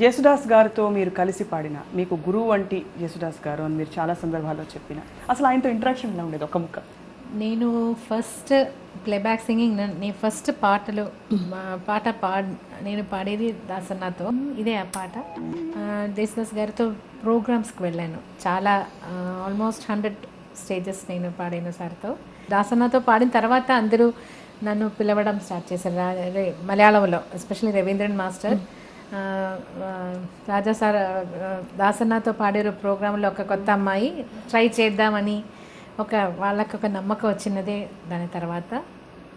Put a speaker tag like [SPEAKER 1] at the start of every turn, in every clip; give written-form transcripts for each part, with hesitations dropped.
[SPEAKER 1] జేసుదాస్ గారితో మీరు కలిసి పాడిన మీకు గురువు వంటి జేసుదాస్ గారు అని మీరు చాలా సందర్భాల్లో చెప్పిన అసలు ఆయనతో ఇంటరాక్షన్ ఎలా ఉండేది ఒక ముక్క?
[SPEAKER 2] నేను ఫస్ట్ ప్లేబ్యాక్ సింగింగ్ నేను ఫస్ట్ పాటలు నేను పాడేది దాసన్నతో. ఇదే ఆ పాట. దేశదాస్ గారితో ప్రోగ్రామ్స్కి వెళ్ళాను. చాలా ఆల్మోస్ట్ 100 స్టేజెస్ నేను పాడాను సార్తో. దాసన్నతో పాడిన తర్వాత అందరూ నన్ను పిలవడం స్టార్ట్ చేశారు. మలయాళంలో ఎస్పెషల్లీ రవీంద్రన్ మాస్టర్ రాజా సార్ దాసన్నతో పాడే ప్రోగ్రాంలో ఒక కొత్త అమ్మాయి ట్రై చేద్దామని వాళ్ళకి ఒక నమ్మకం వచ్చినదే. దాని తర్వాత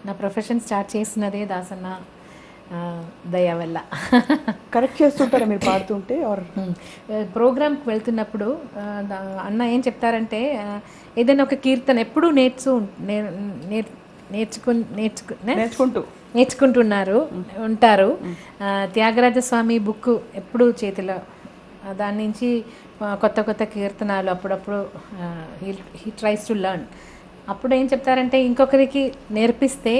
[SPEAKER 2] నా ప్రొఫెషన్ స్టార్ట్ చేసినదే దాసన్న దయ వల్ల.
[SPEAKER 1] కరెక్ట్ చేస్తుంటారా మీరు పాడుతుంటే?
[SPEAKER 2] ప్రోగ్రామ్కి వెళ్తున్నప్పుడు అన్న ఏం చెప్తారంటే, ఏదైనా ఒక కీర్తన ఎప్పుడూ నేర్చుకుంటున్నారు ఉంటారు. త్యాగరాజస్వామి బుక్ ఎప్పుడు చేతిలో, దాని నుంచి కొత్త కొత్త కీర్తనాలు అప్పుడప్పుడు హీ ట్రైస్ టు లర్న్. అప్పుడు ఏం చెప్తారంటే, ఇంకొకరికి నేర్పిస్తే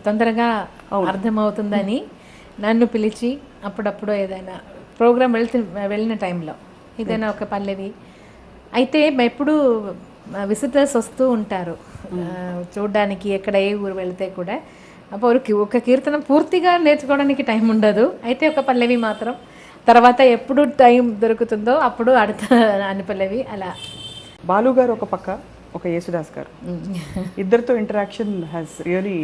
[SPEAKER 2] తొందరగా అర్థమవుతుందని నన్ను పిలిచి అప్పుడప్పుడు ఏదైనా ప్రోగ్రామ్ వెళ్ళిన టైంలో ఏదైనా ఒక పల్లవి అయితే ఎప్పుడు విజిటర్స్ వస్తూ ఉంటారు చూడడానికి, ఎక్కడ ఏ ఊరు వెళితే కూడా. అప్పుడు ఒక కీర్తన పూర్తిగా నేర్చుకోవడానికి టైం ఉండదు. అయితే ఒక పల్లవి మాత్రం తర్వాత ఎప్పుడు టైం దొరుకుతుందో అప్పుడు అన్ని పల్లవి అలా.
[SPEAKER 1] బాలు గారు ఒక పక్క, ఒక యేసుదాస్ గారు, ఇద్దరితో interaction has really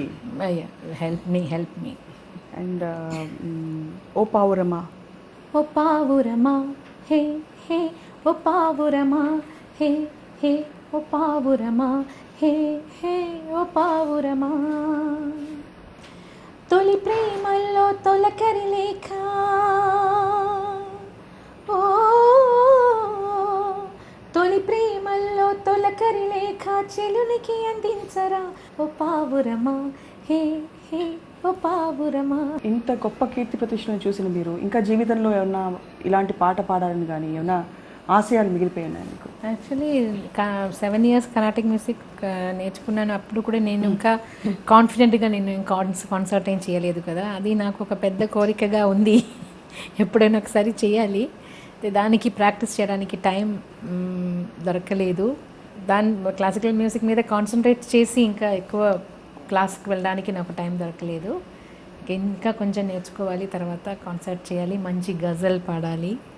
[SPEAKER 2] help me.
[SPEAKER 1] And ఓ పావురమా
[SPEAKER 2] ఓ పావురమా హే హే ఓ పావురమా హే హే ఓ పావురమా హే హే ఓ పావురమా, తొలి ప్రేమల్లో తొలకరి లేఖ, ఓ తొలి ప్రేమల్లో తొలకరి లేఖ చెలునికి అందించరా ఓ పావురమా హే హే ఓ పావురమా.
[SPEAKER 1] ఇంత గొప్ప కీర్తి ప్రతిష్టను చూసిన మీరు ఇంకా జీవితంలో ఏమన్నా ఇలాంటి పాట పాడాలని కానీ ఏమన్నా ఆశయాలు మిగిలిపోయినాయి మీకు?
[SPEAKER 2] యాక్చువల్లీ 7 years కర్ణాటిక్ మ్యూజిక్ నేర్చుకున్నాను. అప్పుడు కూడా నేను ఇంకా కాన్ఫిడెంట్గా నేను కాన్సర్ట్ ఏం చేయలేదు కదా. అది నాకు ఒక పెద్ద కోరికగా ఉంది, ఎప్పుడైనా ఒకసారి చేయాలి. దానికి ప్రాక్టీస్ చేయడానికి టైం దొరకలేదు. క్లాసికల్ మ్యూజిక్ మీద కాన్సన్ట్రేట్ చేసి ఇంకా ఎక్కువ క్లాస్కి వెళ్ళడానికి నాకు టైం దొరకలేదు. ఇంకా కొంచెం నేర్చుకోవాలి, తర్వాత కాన్సర్ట్ చేయాలి, మంచి గజల్ పాడాలి.